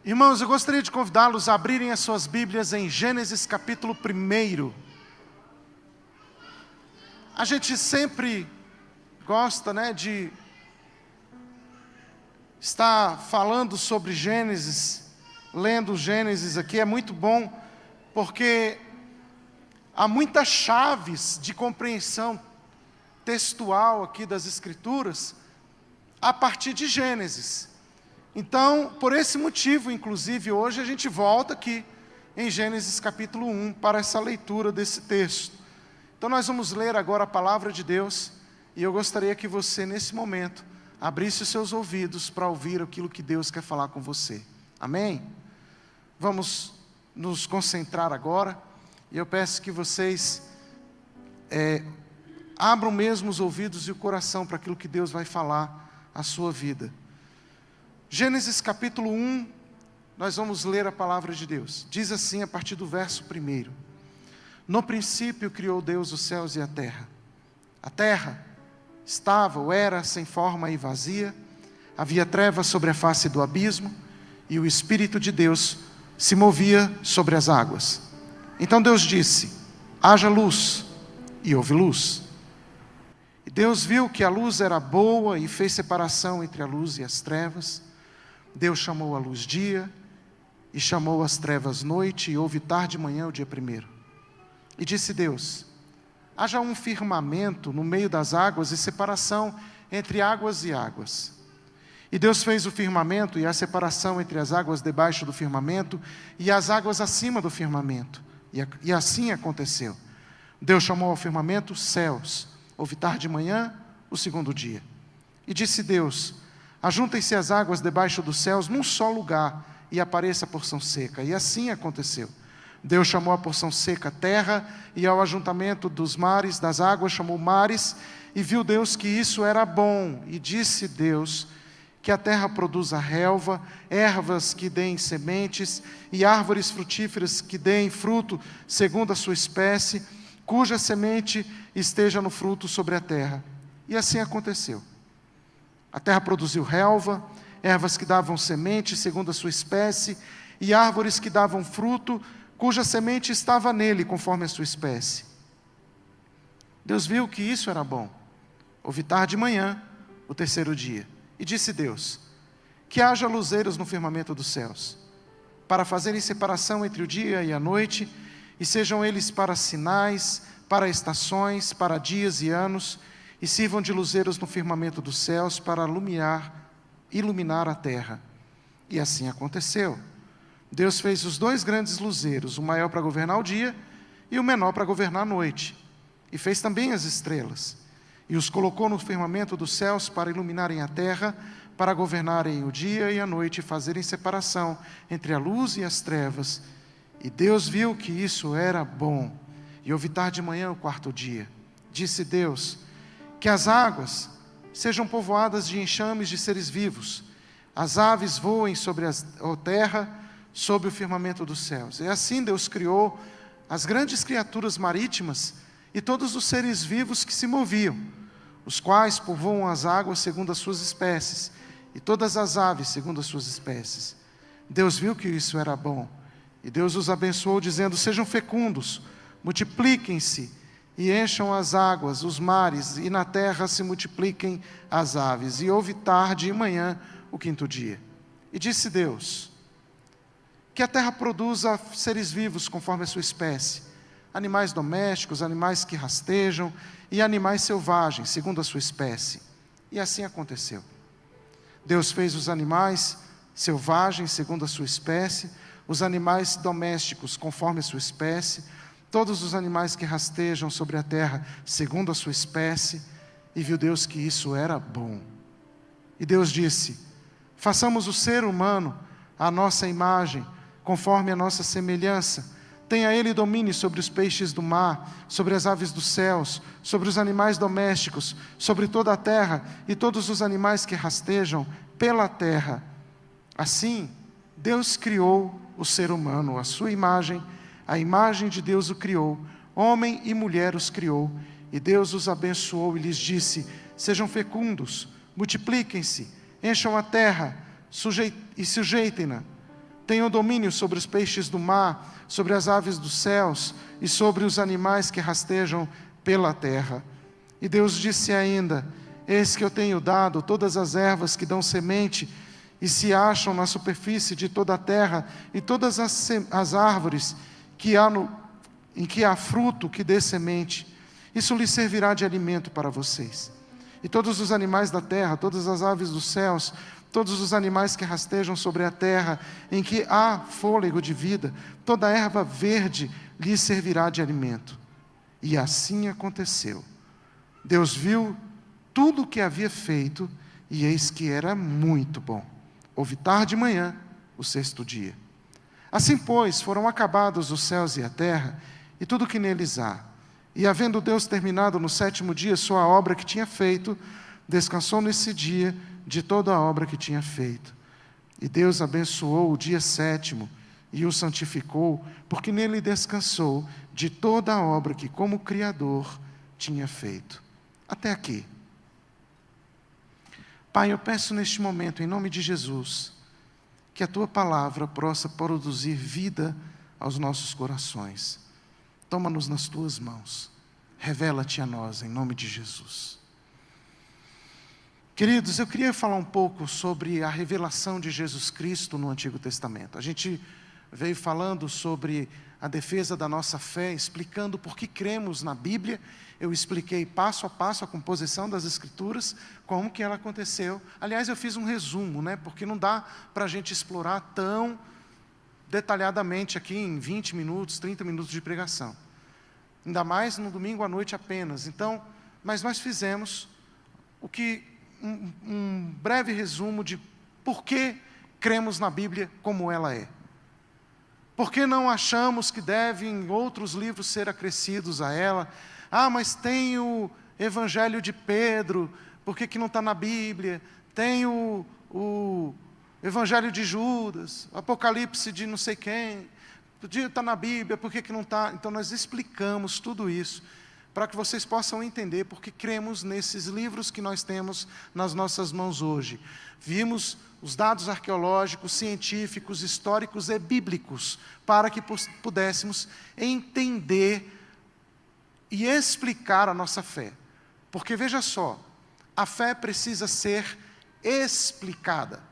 Irmãos, eu gostaria de convidá-los a abrirem as suas Bíblias em Gênesis capítulo 1. A gente sempre gosta, de estar falando sobre Gênesis, lendo Gênesis aqui, é muito bom, porque há muitas chaves de compreensão textual aqui das Escrituras, a partir de Gênesis. Então, por esse motivo, inclusive, hoje a gente volta aqui em Gênesis capítulo 1 para essa leitura desse texto. Então nós vamos ler agora a palavra de Deus, e eu gostaria que você, nesse momento, abrisse os seus ouvidos para ouvir aquilo que Deus quer falar com você. Amém? Vamos nos concentrar agora, e eu peço que vocês abram mesmo os ouvidos e o coração para aquilo que Deus vai falar à sua vida. Gênesis capítulo 1, nós vamos ler a palavra de Deus. Diz assim a partir do verso 1. No princípio criou Deus os céus e a terra. A terra estava ou era sem forma e vazia, havia trevas sobre a face do abismo, e o Espírito de Deus se movia sobre as águas. Então Deus disse: haja luz, e houve luz. E Deus viu que a luz era boa e fez separação entre a luz e as trevas. Deus chamou a luz dia, e chamou as trevas noite, e houve tarde e manhã o dia primeiro. E disse Deus: haja um firmamento no meio das águas e separação entre águas e águas. E Deus fez o firmamento e a separação entre as águas debaixo do firmamento e as águas acima do firmamento. E assim aconteceu. Deus chamou ao firmamento céus. Houve tarde e manhã o segundo dia. E disse Deus: ajuntem-se as águas debaixo dos céus num só lugar, e apareça a porção seca. E assim aconteceu. Deus chamou a porção seca terra, e ao ajuntamento dos mares, das águas, chamou mares, e viu Deus que isso era bom. E disse Deus: que a terra produza relva, ervas que deem sementes, e árvores frutíferas que deem fruto segundo a sua espécie, cuja semente esteja no fruto sobre a terra. E assim aconteceu. A terra produziu relva, ervas que davam semente segundo a sua espécie, e árvores que davam fruto, cuja semente estava nele conforme a sua espécie. Deus viu que isso era bom. Houve tarde e manhã, o terceiro dia. E disse Deus: que haja luzeiros no firmamento dos céus, para fazerem separação entre o dia e a noite, e sejam eles para sinais, para estações, para dias e anos, e sirvam de luzeiros no firmamento dos céus para iluminar a terra. E assim aconteceu. Deus fez os dois grandes luzeiros, o maior para governar o dia e o menor para governar a noite. E fez também as estrelas. E os colocou no firmamento dos céus para iluminarem a terra, para governarem o dia e a noite, e fazerem separação entre a luz e as trevas. E Deus viu que isso era bom. E houve tarde e manhã o quarto dia. Disse Deus: que as águas sejam povoadas de enxames de seres vivos, as aves voem sobre a terra, sobre o firmamento dos céus. E assim Deus criou as grandes criaturas marítimas e todos os seres vivos que se moviam, os quais povoam as águas segundo as suas espécies, e todas as aves segundo as suas espécies. Deus viu que isso era bom, e Deus os abençoou, dizendo: sejam fecundos, multipliquem-se, e encham as águas, os mares, e na terra se multipliquem as aves. E houve tarde e manhã o quinto dia. E disse Deus: que a terra produza seres vivos conforme a sua espécie, animais domésticos, animais que rastejam, e animais selvagens, segundo a sua espécie. E assim aconteceu. Deus fez os animais selvagens, segundo a sua espécie, os animais domésticos, conforme a sua espécie, todos os animais que rastejam sobre a terra, segundo a sua espécie, e viu Deus que isso era bom. E Deus disse: façamos o ser humano à nossa imagem, conforme a nossa semelhança. Tenha ele domínio sobre os peixes do mar, sobre as aves dos céus, sobre os animais domésticos, sobre toda a terra, e todos os animais que rastejam pela terra. Assim, Deus criou o ser humano, à sua imagem, a imagem de Deus o criou, homem e mulher os criou, e Deus os abençoou e lhes disse: sejam fecundos, multipliquem-se, encham a terra e sujeitem-na, tenho domínio sobre os peixes do mar, sobre as aves dos céus e sobre os animais que rastejam pela terra. E Deus disse ainda: eis que eu tenho dado todas as ervas que dão semente e se acham na superfície de toda a terra, e todas as árvores em que há fruto que dê semente. Isso lhes servirá de alimento para vocês. E todos os animais da terra, todas as aves dos céus, todos os animais que rastejam sobre a terra, em que há fôlego de vida, toda a erva verde lhes servirá de alimento. E assim aconteceu. Deus viu tudo o que havia feito, e eis que era muito bom. Houve tarde e manhã, o sexto dia. Assim, pois, foram acabados os céus e a terra, e tudo o que neles há. E havendo Deus terminado no sétimo dia sua obra que tinha feito, descansou nesse dia de toda a obra que tinha feito. E Deus abençoou o dia sétimo e o santificou, porque nele descansou de toda a obra que como Criador tinha feito. Até aqui. Pai, eu peço neste momento, em nome de Jesus, que a Tua palavra possa produzir vida aos nossos corações. Toma-nos nas Tuas mãos. Revela-te a nós, em nome de Jesus. Queridos, eu queria falar um pouco sobre a revelação de Jesus Cristo no Antigo Testamento. A gente veio falando sobre a defesa da nossa fé, explicando por que cremos na Bíblia. Eu expliquei passo a passo a composição das Escrituras, como que ela aconteceu. Aliás, eu fiz um resumo, porque não dá para a gente explorar tão detalhadamente aqui em 20 minutos, 30 minutos de pregação. Ainda mais no domingo à noite apenas. Então, mas nós fizemos um breve resumo de por que cremos na Bíblia como ela é. Por que não achamos que devem outros livros ser acrescidos a ela? Mas tem o Evangelho de Pedro, por que não está na Bíblia? Tem o Evangelho de Judas, o Apocalipse de não sei quem, podia estar na Bíblia, por que não está? Então nós explicamos tudo isso, para que vocês possam entender porque cremos nesses livros que nós temos nas nossas mãos hoje. Vimos os dados arqueológicos, científicos, históricos e bíblicos, para que pudéssemos entender e explicar a nossa fé. Porque veja só, a fé precisa ser explicada.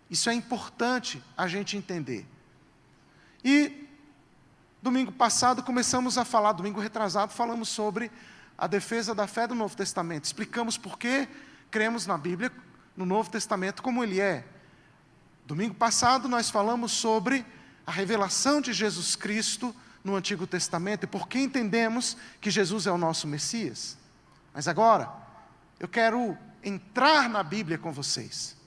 Isso é importante a gente entender. E domingo passado começamos a falar, domingo retrasado, falamos sobre a defesa da fé do Novo Testamento. Explicamos por que cremos na Bíblia, no Novo Testamento, como ele é. Domingo passado nós falamos sobre a revelação de Jesus Cristo no Antigo Testamento e por que entendemos que Jesus é o nosso Messias. Mas agora, eu quero entrar na Bíblia com vocês.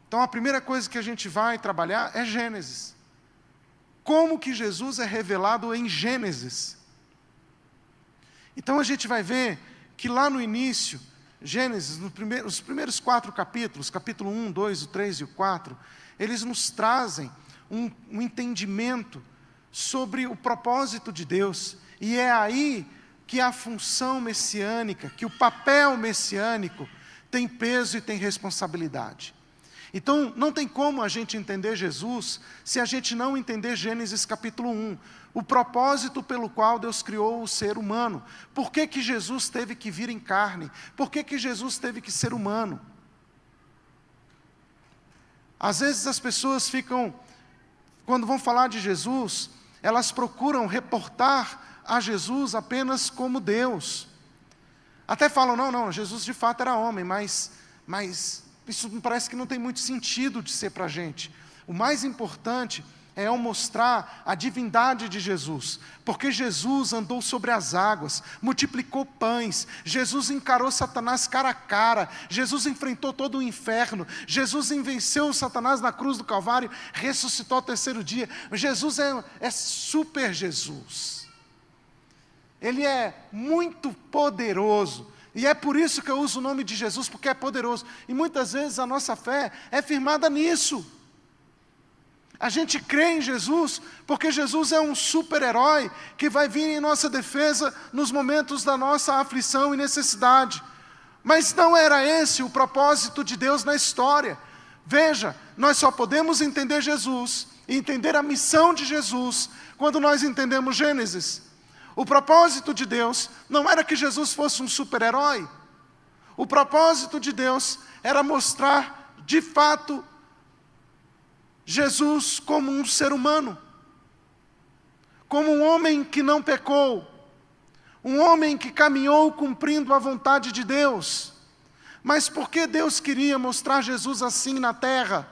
Então a primeira coisa que a gente vai trabalhar é Gênesis. Como que Jesus é revelado em Gênesis? Então a gente vai ver que lá no início, Gênesis, os primeiros 4 capítulos, capítulo 1, 2, o 3 e o 4, eles nos trazem um entendimento sobre o propósito de Deus. E é aí que a função messiânica, que o papel messiânico tem peso e tem responsabilidade. Então, não tem como a gente entender Jesus se a gente não entender Gênesis capítulo 1, o propósito pelo qual Deus criou o ser humano. Por que que Jesus teve que vir em carne? Por que que Jesus teve que ser humano? Às vezes as pessoas ficam, quando vão falar de Jesus, elas procuram reportar a Jesus apenas como Deus. Até falam, não, Jesus de fato era homem, mas isso parece que não tem muito sentido de ser para a gente. O mais importante é eu mostrar a divindade de Jesus, porque Jesus andou sobre as águas, multiplicou pães, Jesus encarou Satanás cara a cara, Jesus enfrentou todo o inferno, Jesus venceu Satanás na cruz do Calvário, ressuscitou ao terceiro dia. Jesus é super Jesus. Ele é muito poderoso. E é por isso que eu uso o nome de Jesus, porque é poderoso. E muitas vezes a nossa fé é firmada nisso. A gente crê em Jesus, porque Jesus é um super-herói que vai vir em nossa defesa nos momentos da nossa aflição e necessidade. Mas não era esse o propósito de Deus na história. Veja, nós só podemos entender Jesus e entender a missão de Jesus quando nós entendemos Gênesis. O propósito de Deus não era que Jesus fosse um super-herói. O propósito de Deus era mostrar, de fato, Jesus como um ser humano, como um homem que não pecou, um homem que caminhou cumprindo a vontade de Deus. Mas por que Deus queria mostrar Jesus assim na terra?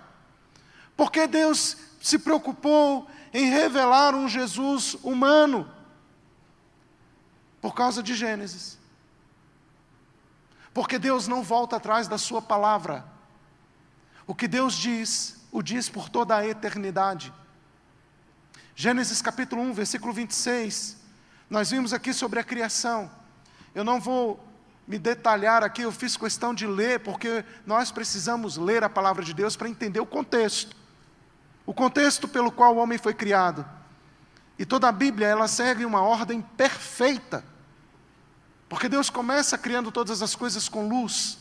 Por que Deus se preocupou em revelar um Jesus humano? Por causa de Gênesis. Porque Deus não volta atrás da sua palavra. O que Deus diz, o diz por toda a eternidade. Gênesis capítulo 1, versículo 26. Nós vimos aqui sobre a criação. Eu não vou me detalhar aqui, eu fiz questão de ler, porque nós precisamos ler a palavra de Deus para entender o contexto. O contexto pelo qual o homem foi criado. E toda a Bíblia, ela segue uma ordem perfeita. Porque Deus começa criando todas as coisas com luz.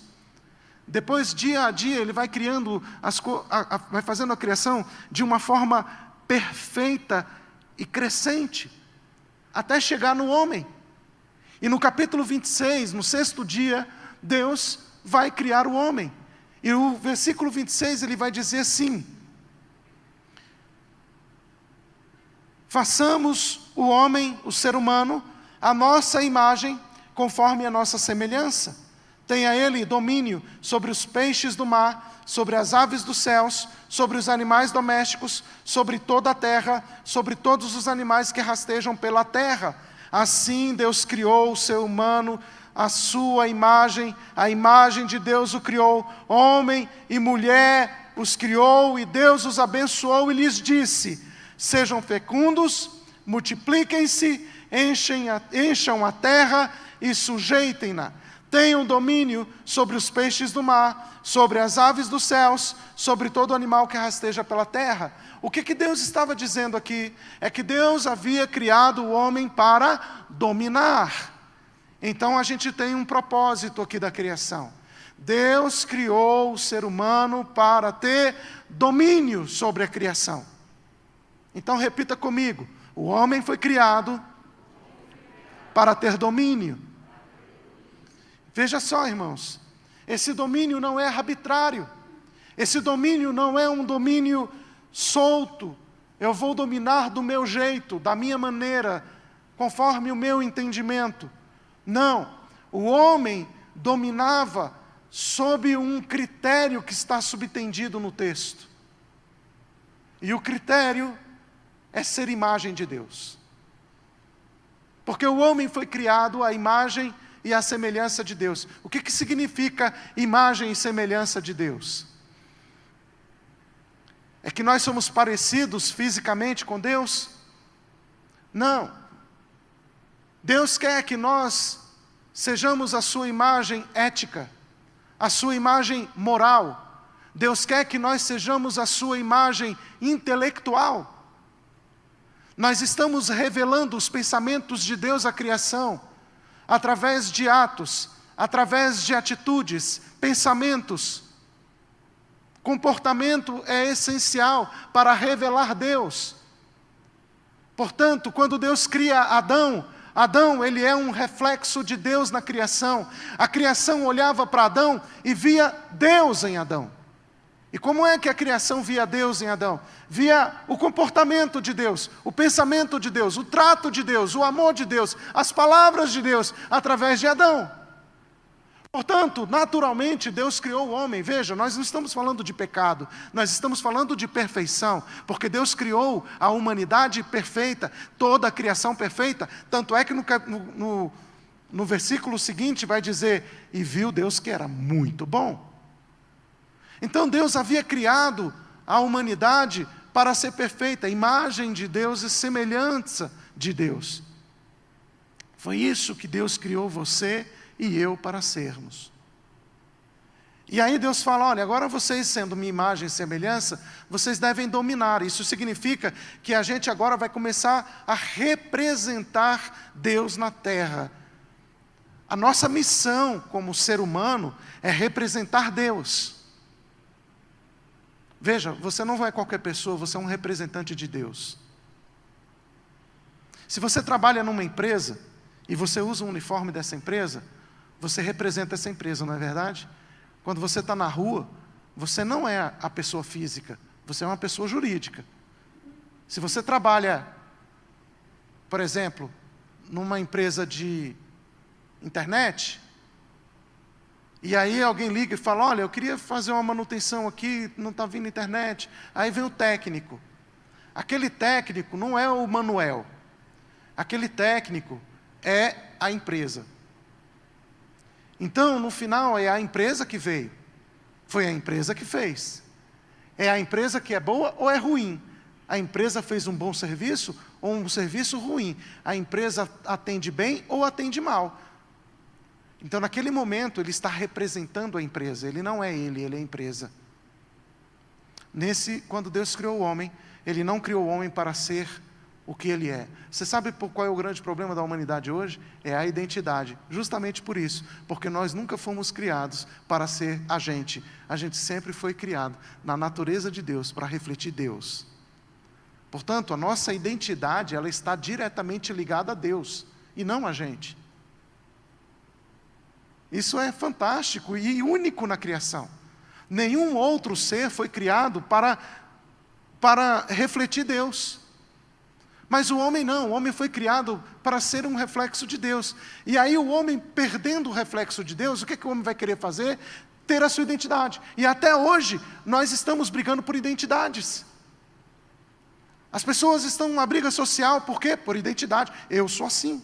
Depois, dia a dia, Ele vai criando, vai fazendo a criação de uma forma perfeita e crescente, até chegar no homem. E no capítulo 26, no 6º dia, Deus vai criar o homem. E o versículo 26, ele vai dizer assim: façamos o homem, o ser humano, a nossa imagem, conforme a nossa semelhança. Tenha ele domínio sobre os peixes do mar, sobre as aves dos céus, sobre os animais domésticos, sobre toda a terra, sobre todos os animais que rastejam pela terra. Assim Deus criou o ser humano, a sua imagem, a imagem de Deus o criou, homem e mulher os criou, e Deus os abençoou e lhes disse: sejam fecundos, multipliquem-se, encham a terra e sujeitem-na. Tenham domínio sobre os peixes do mar, sobre as aves dos céus, sobre todo animal que rasteja pela terra. O que Deus estava dizendo aqui? É que Deus havia criado o homem para dominar. Então a gente tem um propósito aqui da criação. Deus criou o ser humano para ter domínio sobre a criação. Então repita comigo: o homem foi criado para ter domínio. Veja só, irmãos, esse domínio não é arbitrário, esse domínio não é um domínio solto. Eu vou dominar do meu jeito, da minha maneira, conforme o meu entendimento. Não, o homem dominava sob um critério que está subtendido no texto. E o critério é ser imagem de Deus. Porque o homem foi criado à imagem e à semelhança de Deus. O que significa imagem e semelhança de Deus? É que nós somos parecidos fisicamente com Deus? Não. Deus quer que nós sejamos a sua imagem ética, a sua imagem moral. Deus quer que nós sejamos a sua imagem intelectual. Nós estamos revelando os pensamentos de Deus à criação, através de atos, através de atitudes, pensamentos. Comportamento é essencial para revelar Deus. Portanto, quando Deus cria Adão, ele é um reflexo de Deus na criação. A criação olhava para Adão e via Deus em Adão. E como é que a criação via Deus em Adão? Via o comportamento de Deus, o pensamento de Deus, o trato de Deus, o amor de Deus, as palavras de Deus, através de Adão. Portanto, naturalmente, Deus criou o homem. Veja, nós não estamos falando de pecado, nós estamos falando de perfeição, porque Deus criou a humanidade perfeita, toda a criação perfeita. Tanto é que no versículo seguinte vai dizer: e viu Deus que era muito bom. Então Deus havia criado a humanidade para ser perfeita, imagem de Deus e semelhança de Deus. Foi isso que Deus criou você e eu para sermos. E aí Deus fala: olha, agora vocês sendo minha imagem e semelhança, vocês devem dominar. Isso significa que a gente agora vai começar a representar Deus na terra. A nossa missão como ser humano é representar Deus. Veja, você não é qualquer pessoa, você é um representante de Deus. Se você trabalha numa empresa e você usa o uniforme dessa empresa, você representa essa empresa, não é verdade? Quando você está na rua, você não é a pessoa física, você é uma pessoa jurídica. Se você trabalha, por exemplo, numa empresa de internet, e aí alguém liga e fala, olha, eu queria fazer uma manutenção aqui, não está vindo internet. Aí vem o técnico. Aquele técnico não é o Manuel. Aquele técnico é a empresa. Então, no final, é a empresa que veio. Foi a empresa que fez. É a empresa que é boa ou é ruim? A empresa fez um bom serviço ou um serviço ruim? A empresa atende bem ou atende mal? Então, naquele momento, ele está representando a empresa. Ele não é ele é a empresa. Quando Deus criou o homem, Ele não criou o homem para ser o que ele é. Você sabe qual é o grande problema da humanidade hoje? É a identidade. Justamente por isso. Porque nós nunca fomos criados para ser a gente. A gente sempre foi criado na natureza de Deus, para refletir Deus. Portanto, a nossa identidade, ela está diretamente ligada a Deus, e não a gente. Isso é fantástico e único na criação. Nenhum outro ser foi criado para refletir Deus. Mas o homem não, o homem foi criado para ser um reflexo de Deus. E aí o homem, perdendo o reflexo de Deus, o que o homem vai querer fazer? Ter a sua identidade. E até hoje, nós estamos brigando por identidades. As pessoas estão numa briga social, por quê? Por identidade. Eu sou assim.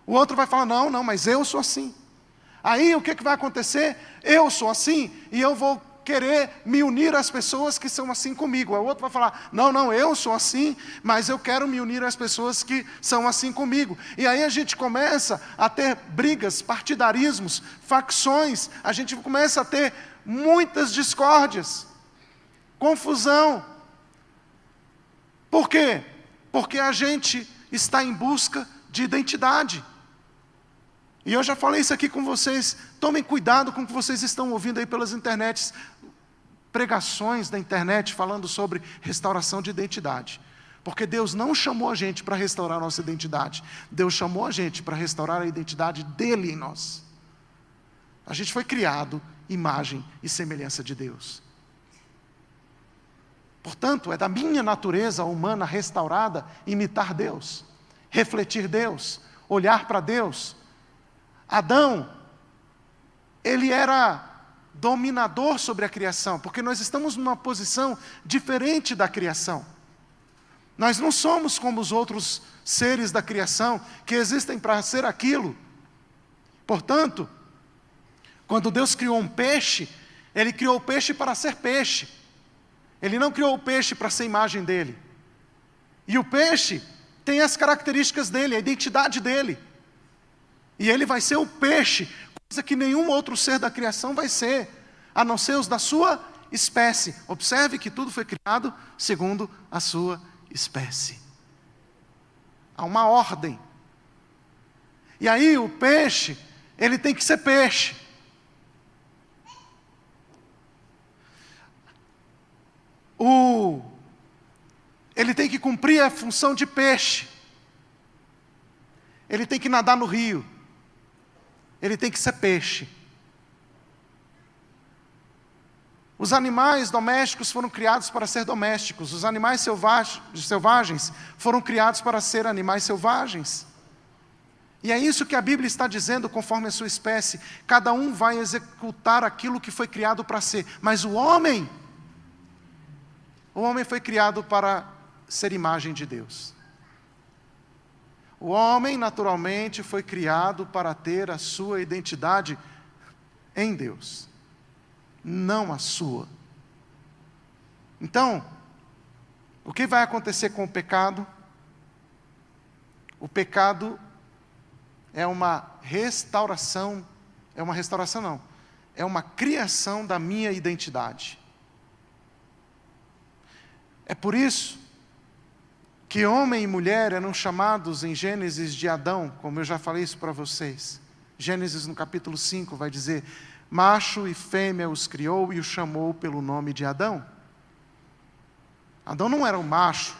O outro vai falar, não, mas eu sou assim. Aí o que vai acontecer? Eu sou assim e eu vou querer me unir às pessoas que são assim comigo. O outro vai falar, não, eu sou assim, mas eu quero me unir às pessoas que são assim comigo. E aí a gente começa a ter brigas, partidarismos, facções, a gente começa a ter muitas discórdias, confusão. Por quê? Porque a gente está em busca de identidade. E eu já falei isso aqui com vocês, tomem cuidado com o que vocês estão ouvindo aí pelas internets, pregações da internet falando sobre restauração de identidade. Porque Deus não chamou a gente para restaurar a nossa identidade, Deus chamou a gente para restaurar a identidade dEle em nós. A gente foi criado imagem e semelhança de Deus. Portanto, é da minha natureza humana restaurada imitar Deus, refletir Deus, olhar para Deus. Adão, ele era dominador sobre a criação, porque nós estamos numa posição diferente da criação. Nós não somos como os outros seres da criação, que existem para ser aquilo. Portanto, quando Deus criou um peixe, Ele criou o peixe para ser peixe. Ele não criou o peixe para ser imagem dele. E o peixe tem as características dele, a identidade dele. E ele vai ser o peixe, coisa que nenhum outro ser da criação vai ser, a não ser os da sua espécie. Observe que tudo foi criado segundo a sua espécie. Há uma ordem. E aí o peixe, ele tem que ser peixe. Ele tem que cumprir a função de peixe. Ele tem que nadar no rio. Ele tem que ser peixe. Os animais domésticos foram criados para ser domésticos. Os animais selvagens foram criados para ser animais selvagens. E é isso que a Bíblia está dizendo conforme a sua espécie. Cada um vai executar aquilo que foi criado para ser. Mas o homem foi criado para ser imagem de Deus. O homem, naturalmente, foi criado para ter a sua identidade em Deus, não a sua. Então, o que vai acontecer com o pecado? O pecado é uma restauração, é uma criação da minha identidade. É por isso que homem e mulher eram chamados em Gênesis de Adão, como eu já falei isso para vocês. Gênesis no capítulo 5 vai dizer, macho e fêmea os criou e os chamou pelo nome de Adão. Adão não era um macho.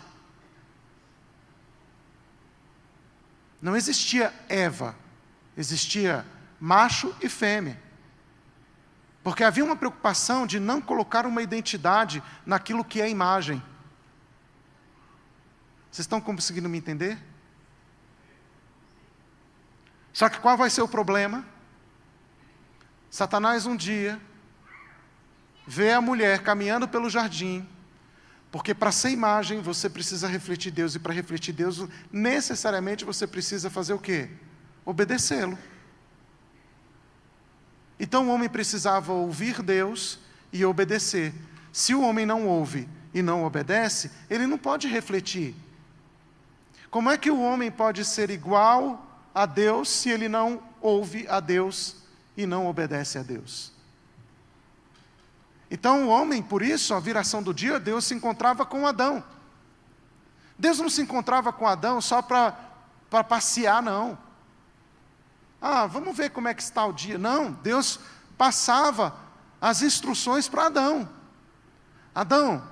Não existia Eva. Existia macho e fêmea. Porque havia uma preocupação de não colocar uma identidade naquilo que é imagem. Vocês estão conseguindo me entender? Só que qual vai ser o problema? Satanás um dia vê a mulher caminhando pelo jardim, porque para ser imagem você precisa refletir Deus, e para refletir Deus necessariamente você precisa fazer o quê? Obedecê-lo. Então o homem precisava ouvir Deus e obedecer. Se o homem não ouve e não obedece, ele não pode refletir. Como é que o homem pode ser igual a Deus se ele não ouve a Deus e não obedece a Deus? Então o homem, por isso, a viração do dia, Deus se encontrava com Adão. Deus não se encontrava com Adão só para passear, não. Vamos ver como é que está o dia. Não, Deus passava as instruções para Adão. Adão,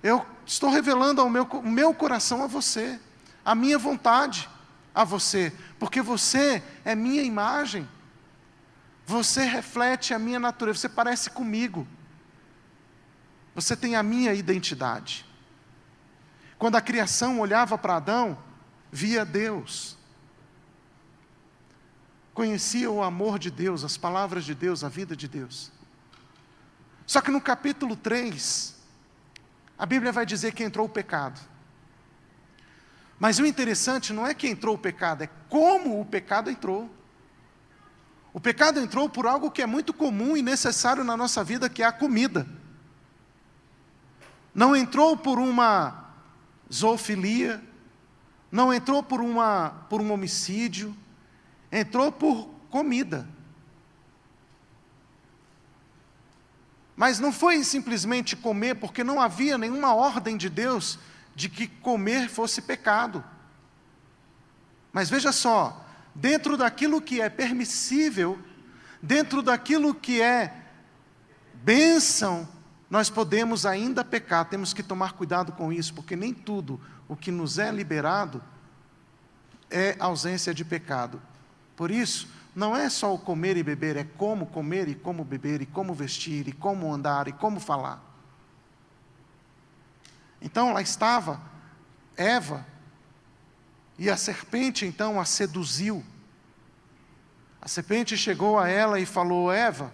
eu estou revelando o meu coração a você, a minha vontade a você, porque você é minha imagem, você reflete a minha natureza, você parece comigo, você tem a minha identidade. Quando a criação olhava para Adão, via Deus, conhecia o amor de Deus, as palavras de Deus, a vida de Deus. Só que no capítulo 3, a Bíblia vai dizer que entrou o pecado. Mas o interessante não é que entrou o pecado, é como o pecado entrou. O pecado entrou por algo que é muito comum e necessário na nossa vida, que é a comida. Não entrou por uma zoofilia, não entrou por um homicídio, entrou por comida. Mas não foi simplesmente comer, porque não havia nenhuma ordem de Deus de que comer fosse pecado. Mas veja só, dentro daquilo que é permissível, dentro daquilo que é bênção, nós podemos ainda pecar. Temos que tomar cuidado com isso, porque nem tudo o que nos é liberado é ausência de pecado. Por isso, não é só o comer e beber, é como comer e como beber, e como vestir, e como andar, e como falar. Então lá estava Eva, e a serpente então a seduziu. A serpente chegou a ela e falou: Eva,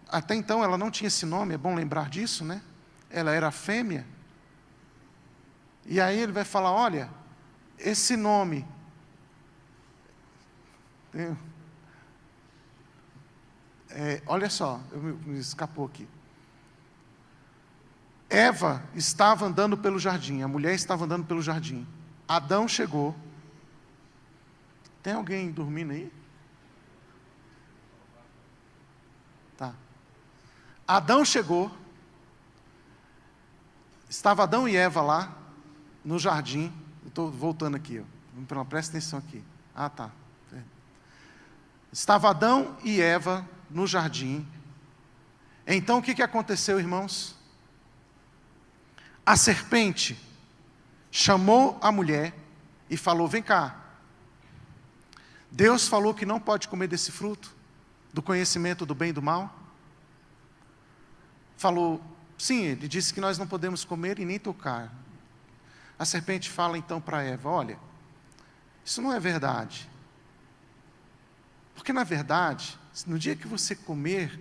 até então ela não tinha esse nome, é bom lembrar disso, né? Ela era fêmea. E aí ele vai falar: olha, esse nome, olha só, me escapou aqui. Eva estava andando pelo jardim, a mulher estava andando pelo jardim. Adão chegou. Tem alguém dormindo aí? Tá. Adão chegou. Estava Adão e Eva lá, no jardim. Estou voltando aqui, presta atenção aqui. Tá. Estava Adão e Eva no jardim. Então o que aconteceu, irmãos? A serpente chamou a mulher e falou: vem cá, Deus falou que não pode comer desse fruto, do conhecimento do bem e do mal? Falou, sim, ele disse que nós não podemos comer e nem tocar. A serpente fala então para Eva: olha, isso não é verdade. Porque na verdade, no dia que você comer,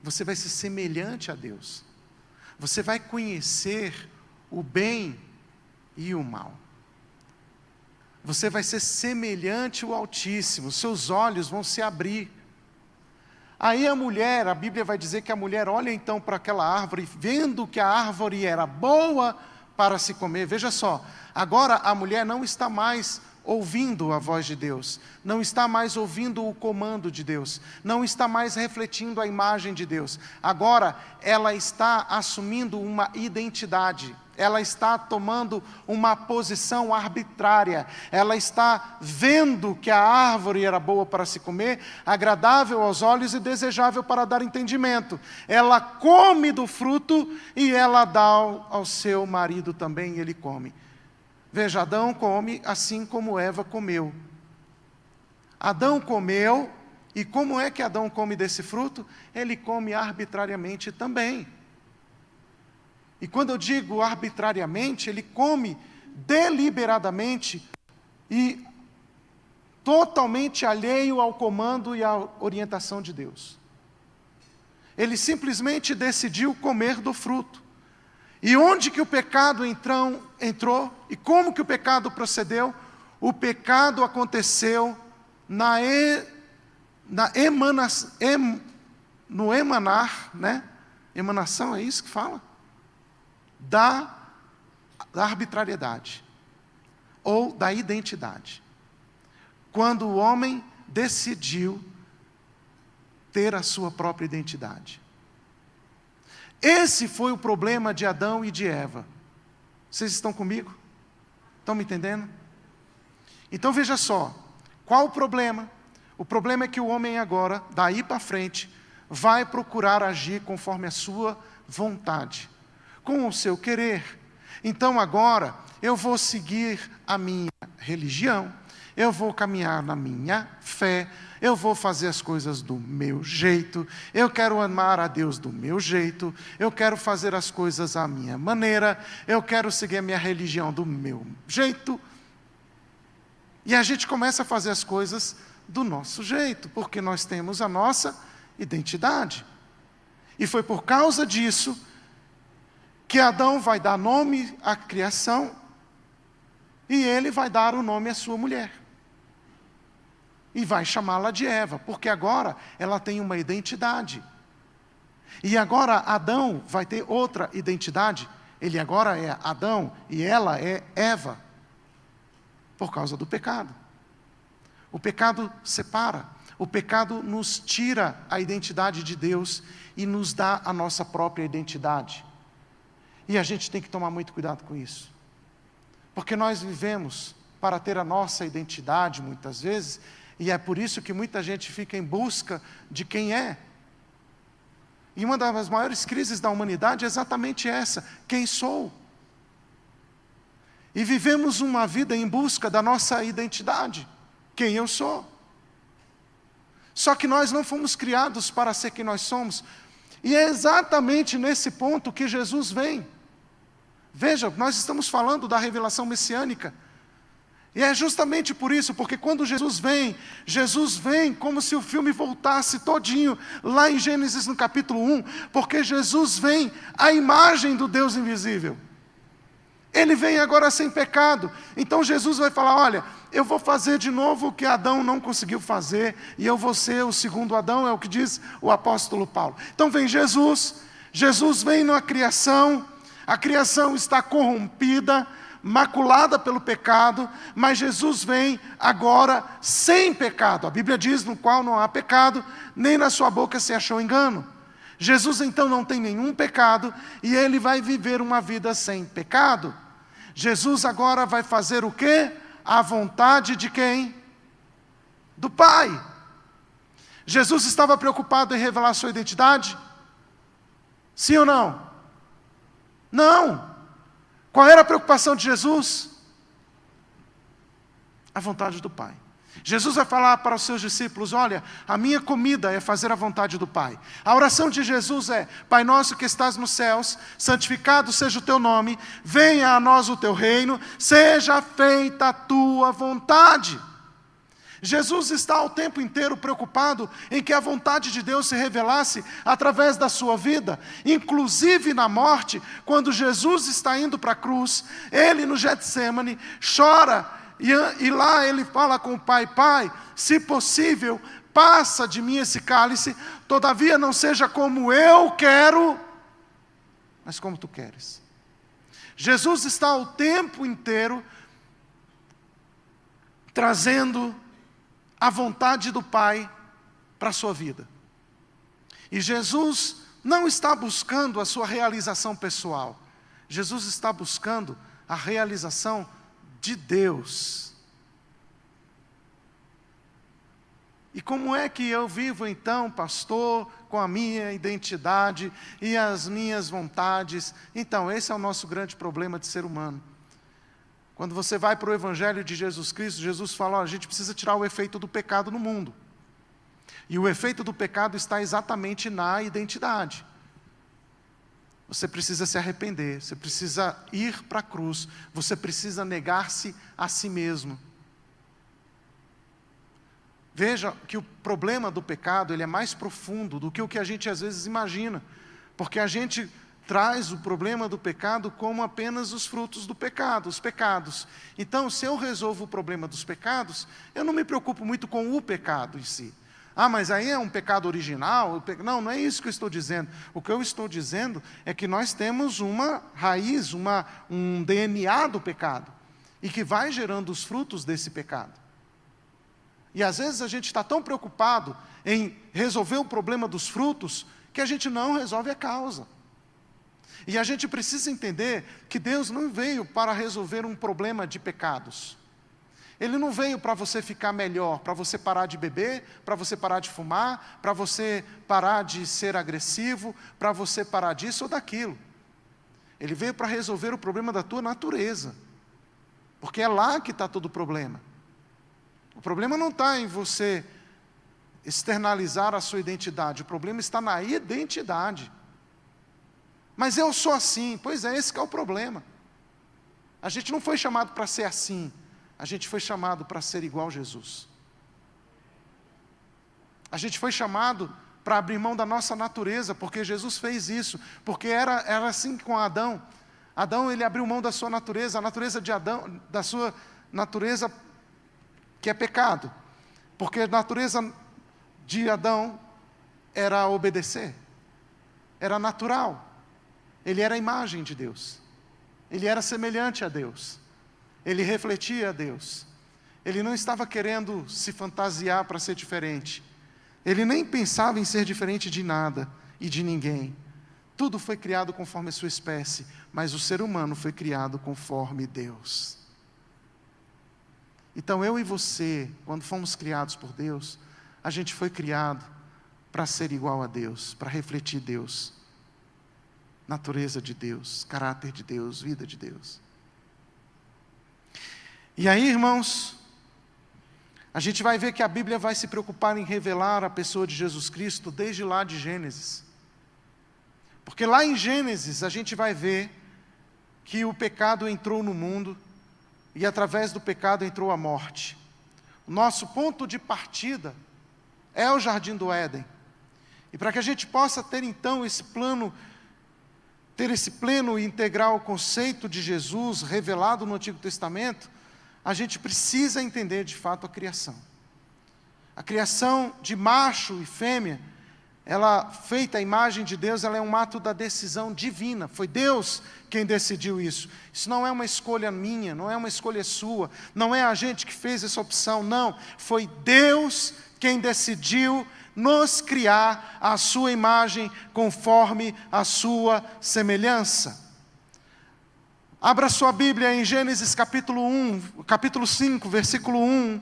você vai ser semelhante a Deus. Você vai conhecer o bem e o mal. Você vai ser semelhante ao Altíssimo, seus olhos vão se abrir. Aí a mulher, a Bíblia vai dizer que a mulher olha então para aquela árvore, vendo que a árvore era boa para se comer. Veja só, agora a mulher não está mais ouvindo a voz de Deus, não está mais ouvindo o comando de Deus, não está mais refletindo a imagem de Deus. Agora, ela está assumindo uma identidade, ela está tomando uma posição arbitrária, ela está vendo que a árvore era boa para se comer, agradável aos olhos e desejável para dar entendimento. Ela come do fruto e ela dá ao seu marido também, e ele come. Veja, Adão come assim como Eva comeu. Adão comeu, e como é que Adão come desse fruto? Ele come arbitrariamente também. E quando eu digo arbitrariamente, ele come deliberadamente e totalmente alheio ao comando e à orientação de Deus. Ele simplesmente decidiu comer do fruto. E onde que o pecado entrou? E como que o pecado procedeu? O pecado aconteceu no emanar, né? Emanação, é isso que fala? Da arbitrariedade, ou da identidade. Quando o homem decidiu ter a sua própria identidade. Esse foi o problema de Adão e de Eva. Vocês estão comigo? Estão me entendendo? Então veja só, qual o problema? O problema é que o homem agora, daí para frente, vai procurar agir conforme a sua vontade, com o seu querer. Então agora, eu vou seguir a minha religião, eu vou caminhar na minha fé, eu vou fazer as coisas do meu jeito, eu quero amar a Deus do meu jeito, eu quero fazer as coisas à minha maneira, eu quero seguir a minha religião do meu jeito. E a gente começa a fazer as coisas do nosso jeito, porque nós temos a nossa identidade. E foi por causa disso que Adão vai dar nome à criação e ele vai dar o nome à sua mulher. E vai chamá-la de Eva, porque agora ela tem uma identidade. E agora Adão vai ter outra identidade. Ele agora é Adão e ela é Eva, por causa do pecado. O pecado separa, o pecado nos tira a identidade de Deus e nos dá a nossa própria identidade. E a gente tem que tomar muito cuidado com isso. Porque nós vivemos para ter a nossa identidade muitas vezes, e é por isso que muita gente fica em busca de quem é. E uma das maiores crises da humanidade é exatamente essa: quem sou? E vivemos uma vida em busca da nossa identidade, quem eu sou. Só que nós não fomos criados para ser quem nós somos. E é exatamente nesse ponto que Jesus vem. Veja, nós estamos falando da revelação messiânica. E é justamente por isso, porque quando Jesus vem como se o filme voltasse todinho, lá em Gênesis no capítulo 1, porque Jesus vem à imagem do Deus invisível. Ele vem agora sem pecado. Então Jesus vai falar: olha, eu vou fazer de novo o que Adão não conseguiu fazer, e eu vou ser o segundo Adão, é o que diz o apóstolo Paulo. Então vem Jesus vem na criação, a criação está corrompida, maculada pelo pecado, mas Jesus vem agora sem pecado. A Bíblia diz: no qual não há pecado, nem na sua boca se achou engano. Jesus então não tem nenhum pecado, e ele vai viver uma vida sem pecado. Jesus agora vai fazer o quê? A vontade de quem? Do Pai. Jesus estava preocupado em revelar sua identidade? Sim ou não? Não. Qual era a preocupação de Jesus? A vontade do Pai. Jesus vai falar para os seus discípulos: olha, a minha comida é fazer a vontade do Pai. A oração de Jesus é: Pai nosso que estás nos céus, santificado seja o teu nome, venha a nós o teu reino, seja feita a tua vontade. Jesus está o tempo inteiro preocupado em que a vontade de Deus se revelasse através da sua vida, inclusive na morte. Quando Jesus está indo para a cruz, ele no Getsêmani chora, e lá ele fala com o Pai: Pai, se possível, passa de mim esse cálice, todavia não seja como eu quero, mas como tu queres. Jesus está o tempo inteiro trazendo a vontade do Pai para a sua vida. E Jesus não está buscando a sua realização pessoal. Jesus está buscando a realização de Deus. E como é que eu vivo então, pastor, com a minha identidade e as minhas vontades? Então, esse é o nosso grande problema de ser humano. Quando você vai para o Evangelho de Jesus Cristo, Jesus fala, a gente precisa tirar o efeito do pecado no mundo. E o efeito do pecado está exatamente na identidade. Você precisa se arrepender, você precisa ir para a cruz, você precisa negar-se a si mesmo. Veja que o problema do pecado, ele é mais profundo do que o que a gente às vezes imagina. Porque a gente traz o problema do pecado como apenas os frutos do pecado, os pecados. Então, se eu resolvo o problema dos pecados, eu não me preocupo muito com o pecado em si. Mas aí é um pecado original? Não, não é isso que eu estou dizendo. O que eu estou dizendo é que nós temos uma raiz, um DNA do pecado, e que vai gerando os frutos desse pecado. E às vezes a gente está tão preocupado em resolver o problema dos frutos, que a gente não resolve a causa. E a gente precisa entender que Deus não veio para resolver um problema de pecados. Ele não veio para você ficar melhor, para você parar de beber, para você parar de fumar, para você parar de ser agressivo, para você parar disso ou daquilo. Ele veio para resolver o problema da tua natureza. Porque é lá que está todo o problema. O problema não está em você externalizar a sua identidade, o problema está na identidade. Mas eu sou assim, pois é, esse que é o problema. A gente não foi chamado para ser assim, a gente foi chamado para ser igual a Jesus. A gente foi chamado para abrir mão da nossa natureza, porque Jesus fez isso, porque era assim com Adão. Adão, ele abriu mão da sua natureza, a natureza de Adão, da sua natureza que é pecado, porque a natureza de Adão era obedecer, era natural, ele era a imagem de Deus, ele era semelhante a Deus, ele refletia a Deus, ele não estava querendo se fantasiar para ser diferente, ele nem pensava em ser diferente de nada e de ninguém. Tudo foi criado conforme a sua espécie, mas o ser humano foi criado conforme Deus. Então eu e você, quando fomos criados por Deus, a gente foi criado para ser igual a Deus, para refletir Deus, natureza de Deus, caráter de Deus, vida de Deus. E aí, irmãos, a gente vai ver que a Bíblia vai se preocupar em revelar a pessoa de Jesus Cristo desde lá de Gênesis. Porque lá em Gênesis a gente vai ver que o pecado entrou no mundo, e através do pecado entrou a morte. O nosso ponto de partida é o Jardim do Éden. E para que a gente possa ter então esse pleno e integral conceito de Jesus revelado no Antigo Testamento, a gente precisa entender de fato a criação. A criação de macho e fêmea, ela feita à imagem de Deus, ela é um ato da decisão divina. Foi Deus quem decidiu isso. Isso não é uma escolha minha, não é uma escolha sua, não é a gente que fez essa opção, não. Foi Deus quem decidiu nos criar à sua imagem, conforme a sua semelhança. Abra sua Bíblia em Gênesis capítulo 5, versículo 1.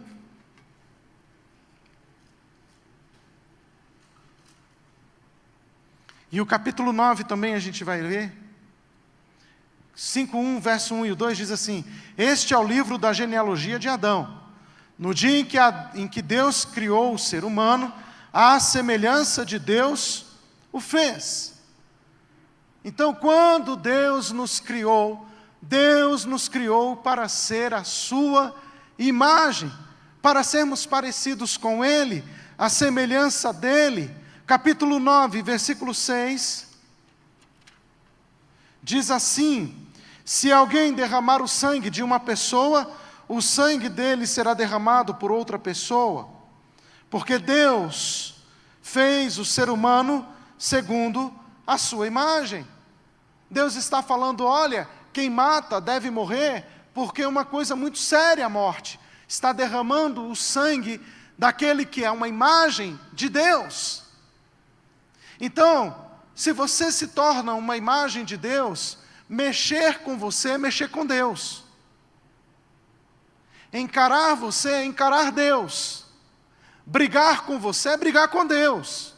E o capítulo 9 também a gente vai ler. 5:1, verso 1 e 2 diz assim: Este é o livro da genealogia de Adão. No dia em que Deus criou o ser humano, à semelhança de Deus o fez. Então, quando Deus nos criou para ser a sua imagem, para sermos parecidos com Ele, a semelhança dEle. Capítulo 9, versículo 6, diz assim: Se alguém derramar o sangue de uma pessoa, o sangue dele será derramado por outra pessoa, porque Deus fez o ser humano segundo a sua imagem. Deus está falando, olha, quem mata deve morrer, porque é uma coisa muito séria a morte. está derramando o sangue daquele que é uma imagem de Deus. Então, se você se torna uma imagem de Deus, mexer com você é mexer com Deus. Encarar você é encarar Deus. Brigar com você é brigar com Deus.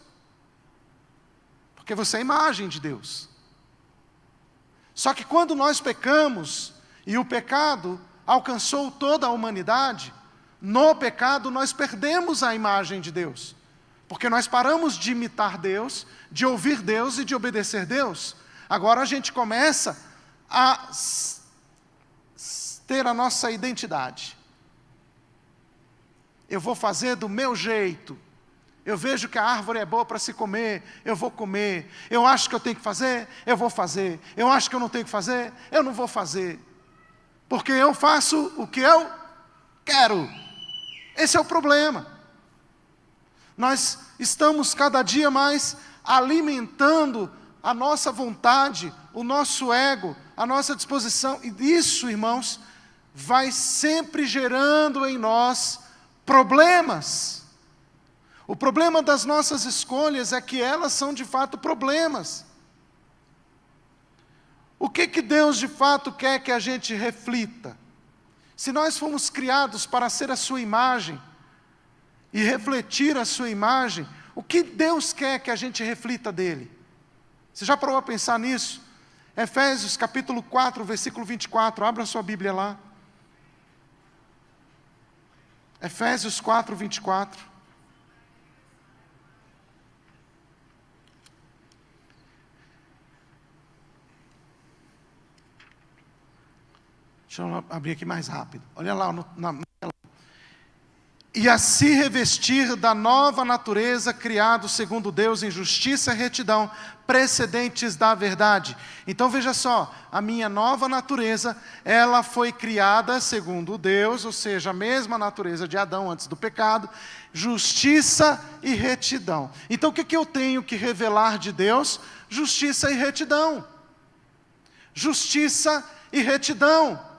Porque você é imagem de Deus. Só que quando nós pecamos, e o pecado alcançou toda a humanidade, no pecado nós perdemos a imagem de Deus. Porque nós paramos de imitar Deus, de ouvir Deus e de obedecer Deus. Agora a gente começa a ter a nossa identidade. Eu vou fazer do meu jeito. Eu vejo que a árvore é boa para se comer, eu vou comer. Eu acho que eu tenho que fazer, eu vou fazer. Eu acho que eu não tenho que fazer, eu não vou fazer. Porque eu faço o que eu quero. Esse é o problema. Nós estamos cada dia mais alimentando a nossa vontade, o nosso ego, a nossa disposição. E isso, irmãos, vai sempre gerando em nós problemas. O problema das nossas escolhas é que elas são de fato problemas. O que Deus de fato quer que a gente reflita? Se nós fomos criados para ser a sua imagem e refletir a sua imagem, o que Deus quer que a gente reflita dele? Você já parou a pensar nisso? Efésios capítulo 4, versículo 24, abra sua Bíblia lá. Efésios 4, 24. Deixa eu abrir aqui mais rápido. Olha lá na tela. E a se revestir da nova natureza, criado segundo Deus em justiça e retidão, precedentes da verdade. Então veja só, a minha nova natureza, ela foi criada segundo Deus, ou seja, a mesma natureza de Adão antes do pecado, justiça e retidão. Então o que eu tenho que revelar de Deus? Justiça e retidão. Justiça e retidão.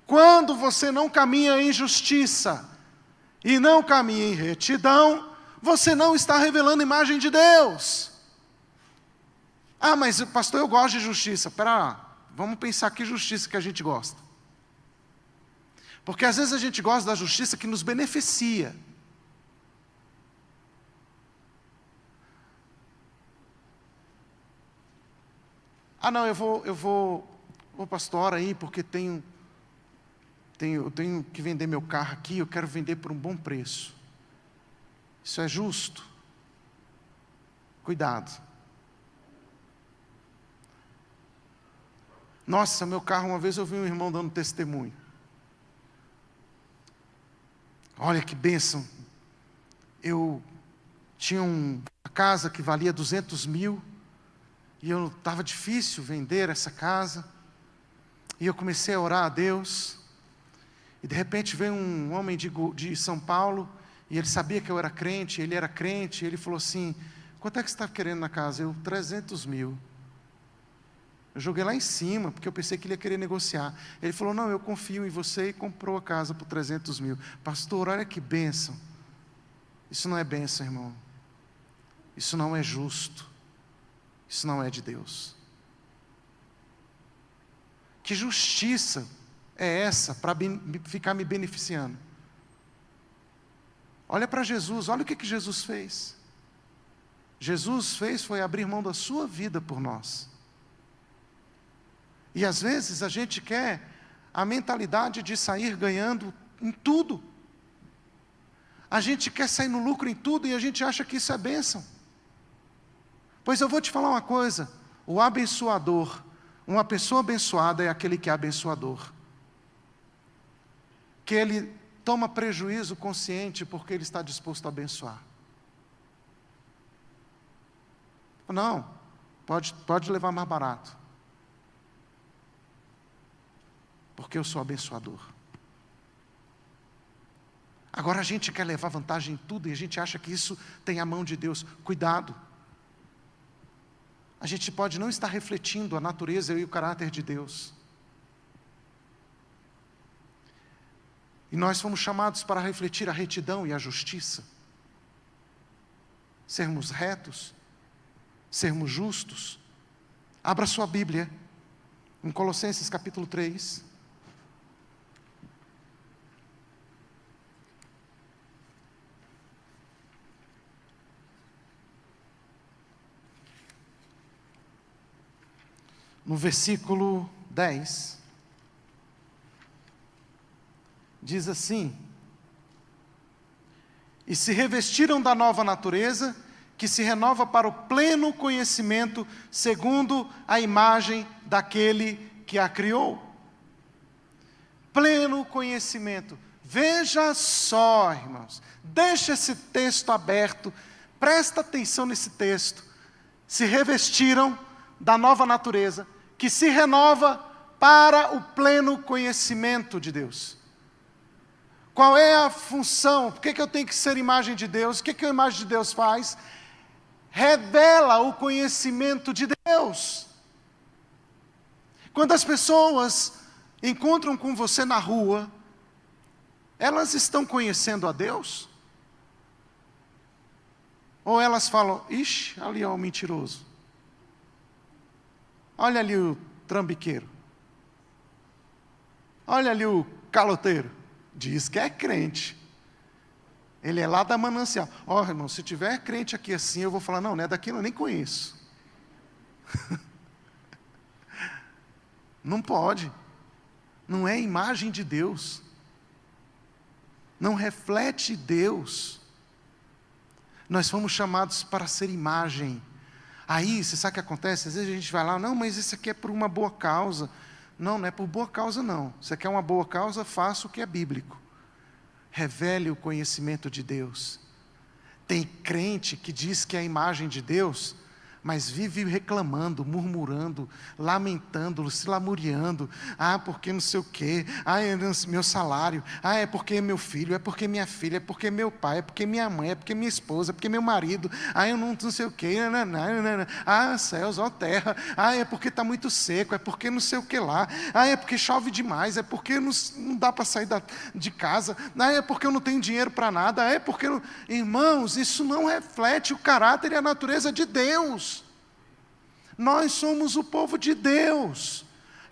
Quando você não caminha em justiça e não caminha em retidão, você não está revelando a imagem de Deus. Ah, mas pastor, eu gosto de justiça. Espera lá, vamos pensar que justiça que a gente gosta. Porque às vezes a gente gosta da justiça que nos beneficia. Ah não, eu vou pastor aí porque eu tenho que vender meu carro aqui, eu quero vender por um bom preço. Isso é justo? Cuidado. Nossa, meu carro, uma vez eu vi um irmão dando testemunho. Olha que bênção. Eu tinha uma casa que valia 200 mil, e estava difícil vender essa casa, e eu comecei a orar a Deus. E de repente veio um homem de São Paulo, e ele sabia que eu era crente, ele era crente, e ele falou assim, quanto é que você está querendo na casa? Eu, 300 mil. Eu joguei lá em cima, porque eu pensei que ele ia querer negociar. Ele falou, não, eu confio em você, e comprou a casa por 300 mil. Pastor, olha que bênção. Isso não é bênção, irmão. Isso não é justo. Isso não é de Deus. Que justiça é essa para ficar me beneficiando? Olha para Jesus, olha o que Jesus fez. Jesus fez foi abrir mão da sua vida por nós. E às vezes a gente quer a mentalidade de sair ganhando em tudo. A gente quer sair no lucro em tudo e a gente acha que isso é bênção. Pois eu vou te falar uma coisa, o abençoador, uma pessoa abençoada é aquele que é abençoador. Que ele toma prejuízo consciente porque ele está disposto a abençoar. Não, pode levar mais barato. Porque eu sou abençoador. Agora a gente quer levar vantagem em tudo e a gente acha que isso tem a mão de Deus. Cuidado. A gente pode não estar refletindo a natureza e o caráter de Deus. E nós fomos chamados para refletir a retidão e a justiça. Sermos retos, sermos justos. Abra sua Bíblia, em Colossenses capítulo 3. No versículo 10, diz assim: e se revestiram da nova natureza, que se renova para o pleno conhecimento, segundo a imagem daquele que a criou. Pleno conhecimento. Veja só, irmãos, deixa esse texto aberto, presta atenção nesse texto. Se revestiram da nova natureza, que se renova para o pleno conhecimento de Deus. Qual é a função? Por que eu tenho que ser imagem de Deus? O que a imagem de Deus faz? Revela o conhecimento de Deus. Quando as pessoas encontram com você na rua, elas estão conhecendo a Deus? Ou elas falam, ixi, ali é um mentiroso. Olha ali o trambiqueiro. Olha ali o caloteiro. Diz que é crente. Ele é lá da manancial. Ó, irmão, se tiver crente aqui assim, eu vou falar, não é daquilo, eu nem conheço. Não pode. Não é imagem de Deus. Não reflete Deus. Nós fomos chamados para ser imagem. Aí, você sabe o que acontece? Às vezes a gente vai lá, não, mas isso aqui é por uma boa causa. Não, não é por boa causa não. Você quer uma boa causa, faça o que é bíblico. Revele o conhecimento de Deus. Tem crente que diz que é a imagem de Deus, mas vive reclamando, murmurando, lamentando, se lamuriando. Ah, porque não sei o quê. Ah, é meu salário. Ah, é porque é meu filho. É porque minha filha. É porque meu pai. É porque minha mãe. É porque minha esposa. É porque meu marido. Ah, eu não sei o quê. Ah, céus, ó terra. Ah, é porque está muito seco. É porque não sei o que lá. Ah, é porque chove demais. É porque não dá para sair de casa. Ah, é porque eu não tenho dinheiro para nada. Ah, é porque... Irmãos, isso não reflete o caráter e a natureza de Deus. Nós somos o povo de Deus.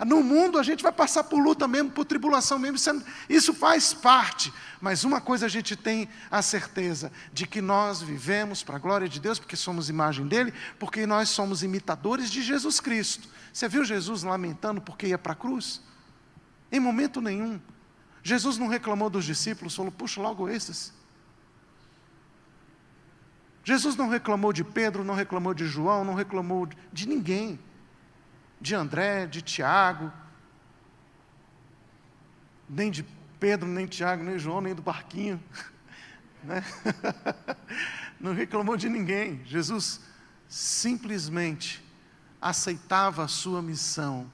No mundo a gente vai passar por luta mesmo, por tribulação mesmo, isso faz parte. Mas uma coisa a gente tem a certeza, de que nós vivemos para a glória de Deus, porque somos imagem dEle, porque nós somos imitadores de Jesus Cristo. Você viu Jesus lamentando porque ia para a cruz? Em momento nenhum. Jesus não reclamou dos discípulos, falou, puxa logo esses. Jesus não reclamou de Pedro, não reclamou de João, não reclamou de ninguém. De André, de Tiago. Nem de Pedro, nem de Tiago, nem de João, nem do barquinho. Né? Não reclamou de ninguém. Jesus simplesmente aceitava a sua missão.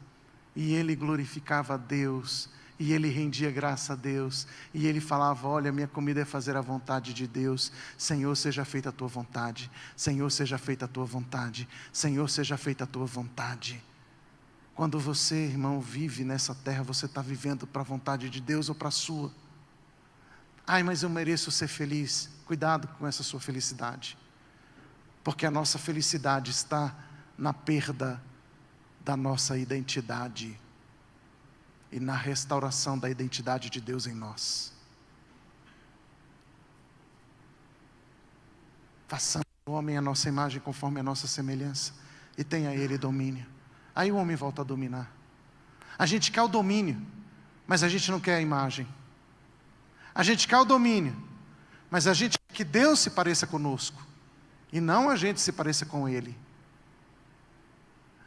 E ele glorificava a Deus. E ele rendia graça a Deus, e ele falava, olha, minha comida é fazer a vontade de Deus, Senhor, seja feita a tua vontade, Senhor, seja feita a tua vontade, Senhor, seja feita a tua vontade. Quando você, irmão, vive nessa terra, você está vivendo para a vontade de Deus ou para a sua? Ai, mas eu mereço ser feliz. Cuidado com essa sua felicidade, porque a nossa felicidade está na perda da nossa identidade, e na restauração da identidade de Deus em nós. Façamos o homem a nossa imagem conforme a nossa semelhança, e tenha ele domínio. Aí o homem volta a dominar. A gente quer o domínio, mas a gente não quer a imagem. A gente quer o domínio, mas a gente quer que Deus se pareça conosco, e não a gente se pareça com Ele.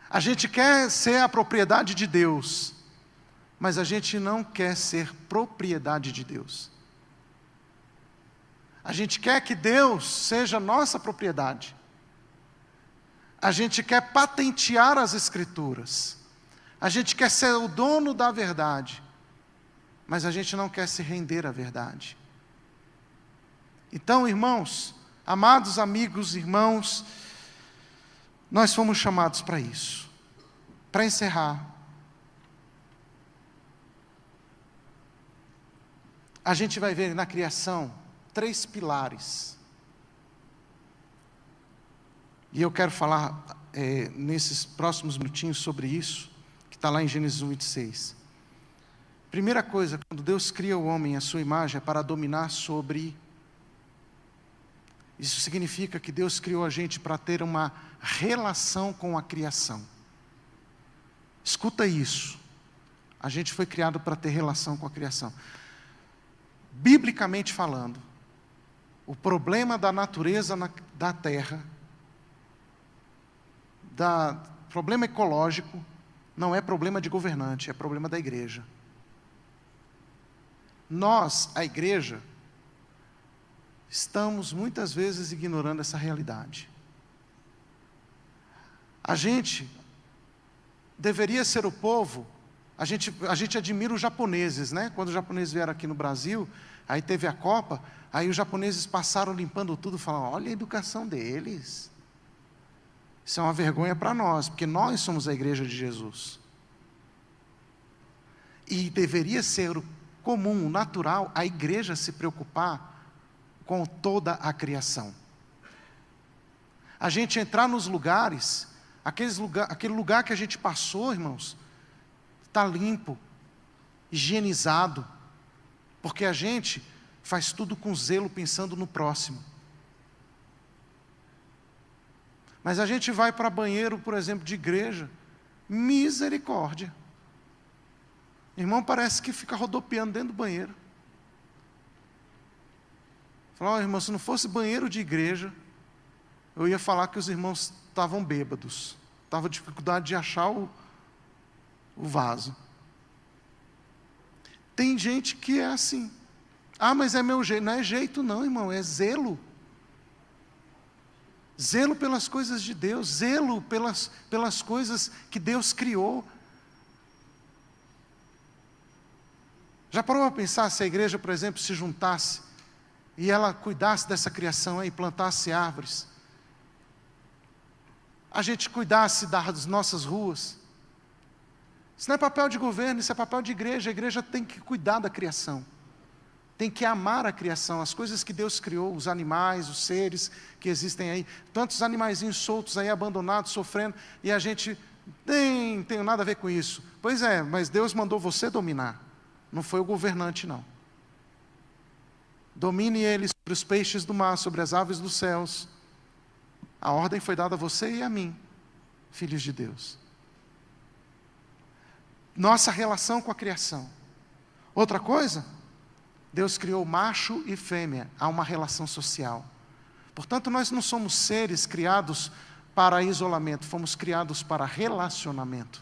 A gente quer ser a propriedade de Deus, mas a gente não quer ser propriedade de Deus. A gente quer que Deus seja nossa propriedade. A gente quer patentear as Escrituras. A gente quer ser o dono da verdade, mas a gente não quer se render à verdade. Então, irmãos, amados amigos, irmãos, nós fomos chamados para isso. Para encerrar, a gente vai ver na criação 3 pilares. E eu quero falar nesses próximos minutinhos sobre isso, que está lá em Gênesis 1:26. Primeira coisa, quando Deus cria o homem à sua imagem, é para dominar sobre. Isso significa que Deus criou a gente para ter uma relação com a criação. Escuta isso. A gente foi criado para ter relação com a criação. Biblicamente falando, o problema da natureza da terra, problema ecológico, não é problema de governante, é problema da igreja. Nós, a igreja, estamos muitas vezes ignorando essa realidade. A gente deveria ser o povo. A gente admira os japoneses, né? Quando os japoneses vieram aqui no Brasil, aí teve a Copa, aí os japoneses passaram limpando tudo, falando, olha a educação deles. Isso é uma vergonha para nós, porque nós somos a igreja de Jesus. E deveria ser o comum, o natural, a igreja se preocupar com toda a criação. A gente entrar nos lugares, aquele lugar que a gente passou, irmãos, está limpo, higienizado, porque a gente faz tudo com zelo, pensando no próximo. Mas a gente vai para banheiro, por exemplo, de igreja, misericórdia. Irmão, parece que fica rodopiando dentro do banheiro. Fala, irmão, se não fosse banheiro de igreja, eu ia falar que os irmãos estavam bêbados. Estava dificuldade de achar o vaso. Tem gente que é assim. Ah, mas é meu jeito. Não é jeito não, irmão, é zelo. Zelo pelas coisas de Deus, zelo pelas coisas que Deus criou. Já parou para pensar se a igreja, por exemplo, se juntasse e ela cuidasse dessa criação aí, plantasse árvores, a gente cuidasse das nossas ruas? Isso não é papel de governo, isso é papel de igreja. A igreja tem que cuidar da criação, tem que amar a criação, as coisas que Deus criou, os animais, os seres que existem aí, tantos animaizinhos soltos aí, abandonados, sofrendo, e a gente nem tem nada a ver com isso. Pois é, mas Deus mandou você dominar, não foi o governante não. Domine ele sobre os peixes do mar, sobre as aves dos céus. A ordem foi dada a você e a mim, filhos de Deus. Nossa relação com a criação. Outra coisa, Deus criou macho e fêmea, há uma relação social. Portanto, nós não somos seres criados para isolamento, fomos criados para relacionamento.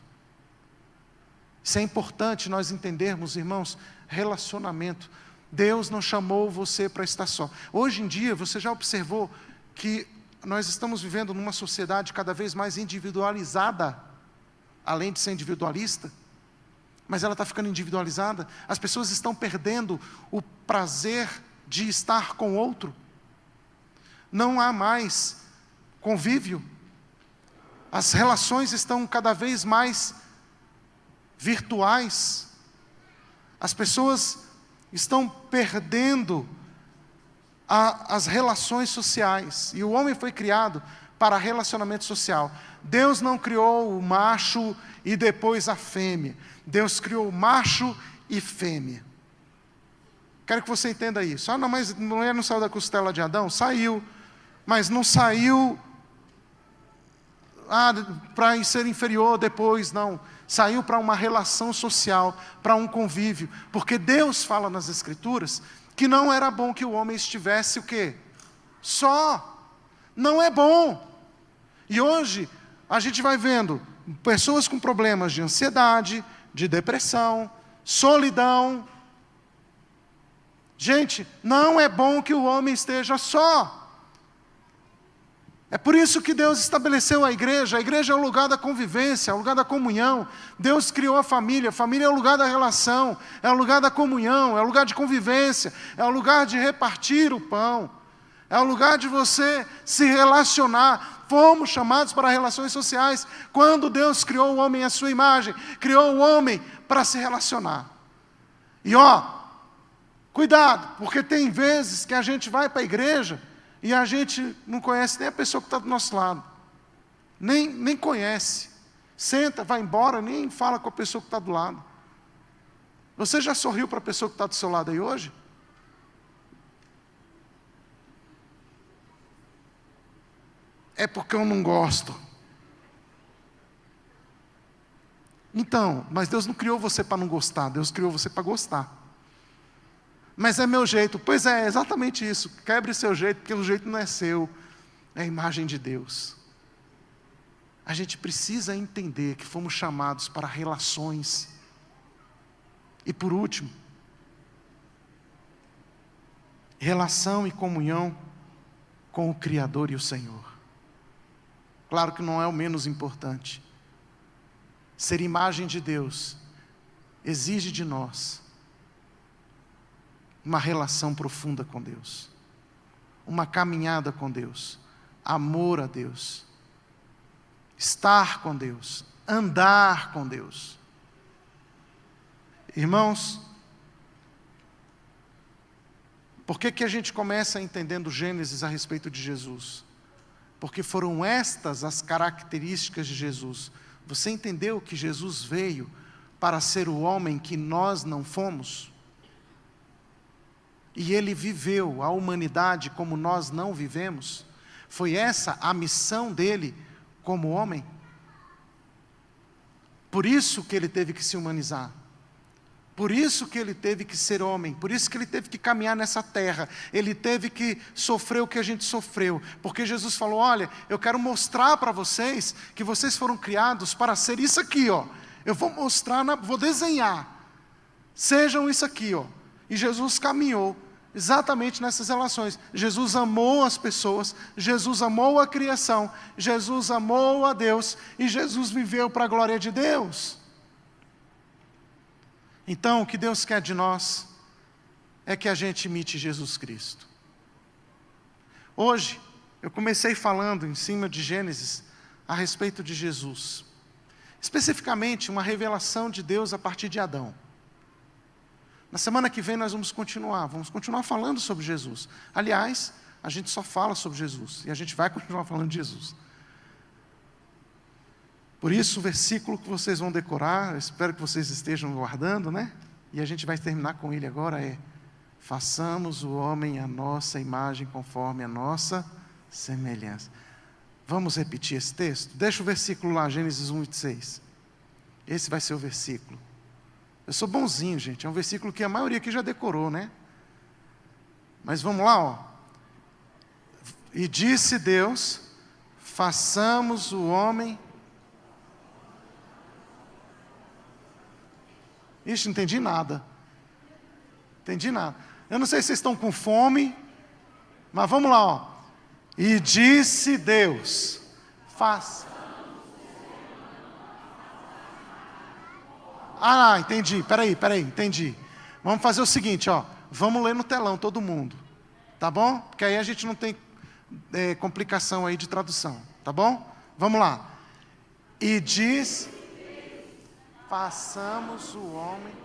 Isso é importante nós entendermos, irmãos, relacionamento. Deus não chamou você para estar só. Hoje em dia, você já observou que nós estamos vivendo numa sociedade cada vez mais individualizada, além de ser individualista, mas ela está ficando individualizada. As pessoas estão perdendo o prazer de estar com o outro. Não há mais convívio. As relações estão cada vez mais virtuais. As pessoas estão perdendo as relações sociais. E o homem foi criado para relacionamento social. Deus não criou o macho e depois a fêmea. Deus criou macho e fêmea. Quero que você entenda isso. Ah, não, mas não saiu da costela de Adão? Saiu. Mas não saiu para ser inferior depois, não. Saiu para uma relação social, para um convívio. Porque Deus fala nas Escrituras que não era bom que o homem estivesse o quê? Só. Não é bom. E hoje a gente vai vendo pessoas com problemas de ansiedade, de depressão, solidão. Gente, não é bom que o homem esteja só. É por isso que Deus estabeleceu a igreja. A igreja é o lugar da convivência, é o lugar da comunhão. Deus criou a família é o lugar da relação, é o lugar da comunhão, é o lugar de convivência, é o lugar de repartir o pão, é o lugar de você se relacionar. Fomos chamados para relações sociais. Quando Deus criou o homem à sua imagem, criou o homem para se relacionar. E Cuidado, porque tem vezes que a gente vai para a igreja e a gente não conhece nem a pessoa que está do nosso lado. Nem conhece. Senta, vai embora, nem fala com a pessoa que está do lado. Você já sorriu para a pessoa que está do seu lado aí hoje? É porque eu não gosto. Então, mas Deus não criou você para não gostar, Deus criou você para gostar. Mas é meu jeito. Pois é exatamente isso. Quebre seu jeito, porque o jeito não é seu, é a imagem de Deus. A gente precisa entender que fomos chamados para relações. E por último, relação e comunhão com o Criador e o Senhor. Claro que não é o menos importante. Ser imagem de Deus exige de nós uma relação profunda com Deus, uma caminhada com Deus, amor a Deus, estar com Deus, andar com Deus. Irmãos, por que a gente começa entendendo Gênesis a respeito de Jesus? Porque foram estas as características de Jesus. Você entendeu que Jesus veio para ser o homem que nós não fomos? E Ele viveu a humanidade como nós não vivemos? Foi essa a missão dele como homem? Por isso que Ele teve que se humanizar. Por isso que Ele teve que ser homem, por isso que Ele teve que caminhar nessa terra, Ele teve que sofrer o que a gente sofreu, porque Jesus falou, olha, eu quero mostrar para vocês, que vocês foram criados para ser isso aqui, ó. Eu vou mostrar, vou desenhar, sejam isso aqui, ó. E Jesus caminhou exatamente nessas relações. Jesus amou as pessoas, Jesus amou a criação, Jesus amou a Deus, e Jesus viveu para a glória de Deus. Então, o que Deus quer de nós é que a gente imite Jesus Cristo. Hoje, eu comecei falando em cima de Gênesis a respeito de Jesus. Especificamente, uma revelação de Deus a partir de Adão. Na semana que vem nós vamos continuar falando sobre Jesus. Aliás, a gente só fala sobre Jesus, e a gente vai continuar falando de Jesus. Por isso, o versículo que vocês vão decorar, eu espero que vocês estejam guardando, né? E a gente vai terminar com ele agora, façamos o homem à nossa imagem, conforme a nossa semelhança. Vamos repetir esse texto? Deixa o versículo lá, Gênesis 1:26. Esse vai ser o versículo. Eu sou bonzinho, gente, é um versículo que a maioria aqui já decorou, né? Mas vamos lá, ó. E disse Deus, façamos o homem... Ixi, não entendi nada. Eu não sei se vocês estão com fome, mas vamos lá, ó. E disse Deus, faça. Entendi, peraí, entendi. Vamos fazer o seguinte, ó. Vamos ler no telão, todo mundo. Tá bom? Porque aí a gente não tem complicação aí de tradução. Tá bom? Vamos lá. E diz... façamos o homem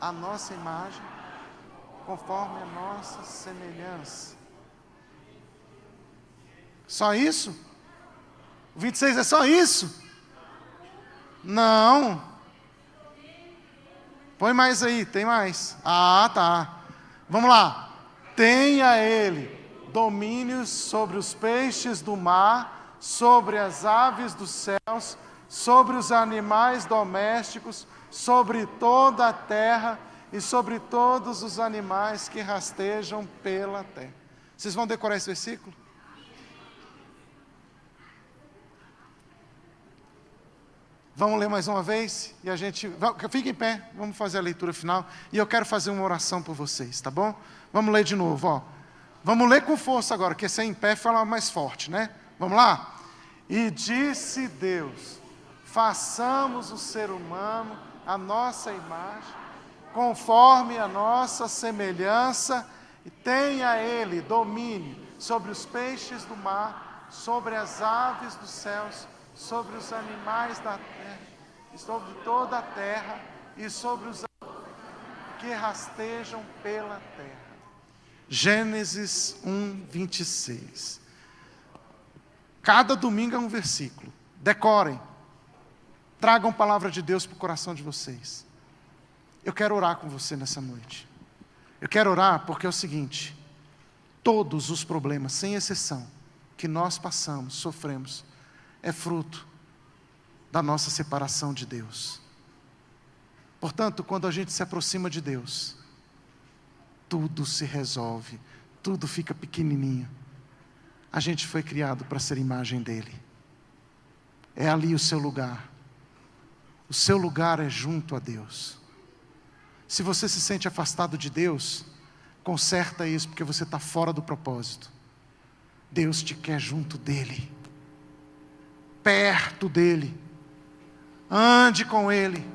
à nossa imagem, conforme a nossa semelhança. Só isso? O 26 é só isso? Não. Põe mais aí, tem mais. Tá. Vamos lá. Tenha ele domínio sobre os peixes do mar, sobre as aves dos céus, sobre os animais domésticos, sobre toda a terra e sobre todos os animais que rastejam pela terra. Vocês vão decorar esse versículo? Vamos ler mais uma vez? E a gente... Fique em pé, vamos fazer a leitura final. E eu quero fazer uma oração por vocês, tá bom? Vamos ler de novo, ó. Vamos ler com força agora, porque ser em pé fala mais forte, né? Vamos lá? E disse Deus... façamos o ser humano à nossa imagem, conforme a nossa semelhança, e tenha ele domínio sobre os peixes do mar, sobre as aves dos céus, sobre os animais da terra, e sobre toda a terra, e sobre os que rastejam pela terra. Gênesis 1, 26. Cada domingo é um versículo. Decorem. Tragam palavra de Deus para o coração de vocês. Eu quero orar com você nessa noite. Eu quero orar porque é o seguinte: todos os problemas, sem exceção, que nós passamos, sofremos, é fruto da nossa separação de Deus. Portanto, quando a gente se aproxima de Deus, tudo se resolve, tudo fica pequenininho. A gente foi criado para ser imagem dEle. É ali o seu lugar. O seu lugar é junto a Deus. Se você se sente afastado de Deus, conserta isso, porque você está fora do propósito. Deus te quer junto dEle, perto dEle. Ande com Ele.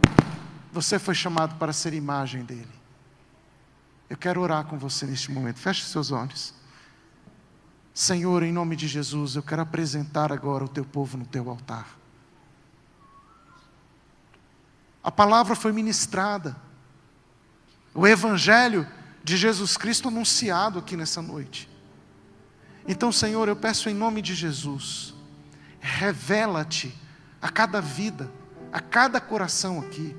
Você foi chamado para ser imagem dEle. Eu quero orar com você neste momento. Feche seus olhos. Senhor, em nome de Jesus, eu quero apresentar agora o teu povo no teu altar. A palavra foi ministrada. O Evangelho de Jesus Cristo anunciado aqui nessa noite. Então, Senhor, eu peço em nome de Jesus, revela-te a cada vida, a cada coração aqui.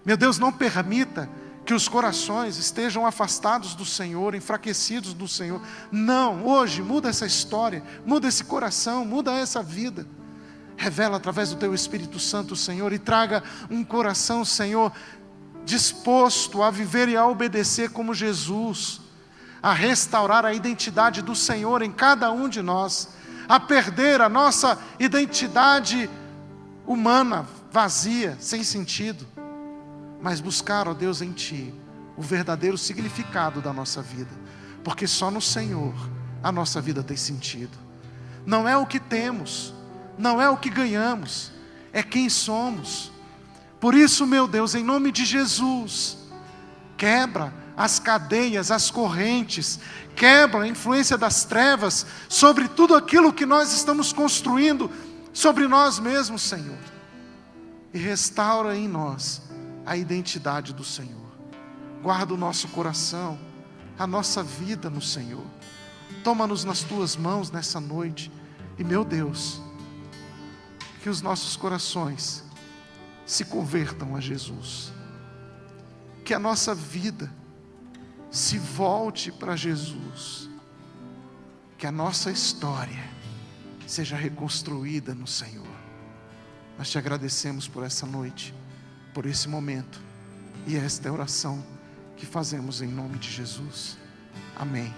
Meu Deus, não permita que os corações estejam afastados do Senhor, enfraquecidos do Senhor. Não, hoje muda essa história, muda esse coração, muda essa vida. Revela através do Teu Espírito Santo, Senhor, e traga um coração, Senhor, disposto a viver e a obedecer como Jesus, a restaurar a identidade do Senhor em cada um de nós, a perder a nossa identidade humana, vazia, sem sentido, mas buscar, ó Deus, em Ti, o verdadeiro significado da nossa vida, porque só no Senhor a nossa vida tem sentido. Não é o que temos, não é o que ganhamos, é quem somos. Por isso, meu Deus, em nome de Jesus, quebra as cadeias, as correntes, quebra a influência das trevas sobre tudo aquilo que nós estamos construindo sobre nós mesmos, Senhor, e restaura em nós a identidade do Senhor. Guarda o nosso coração, a nossa vida no Senhor. Toma-nos nas Tuas mãos nessa noite. E, meu Deus, que os nossos corações se convertam a Jesus. Que a nossa vida se volte para Jesus. Que a nossa história seja reconstruída no Senhor. Nós Te agradecemos por essa noite, por esse momento, e esta é a oração que fazemos em nome de Jesus. Amém.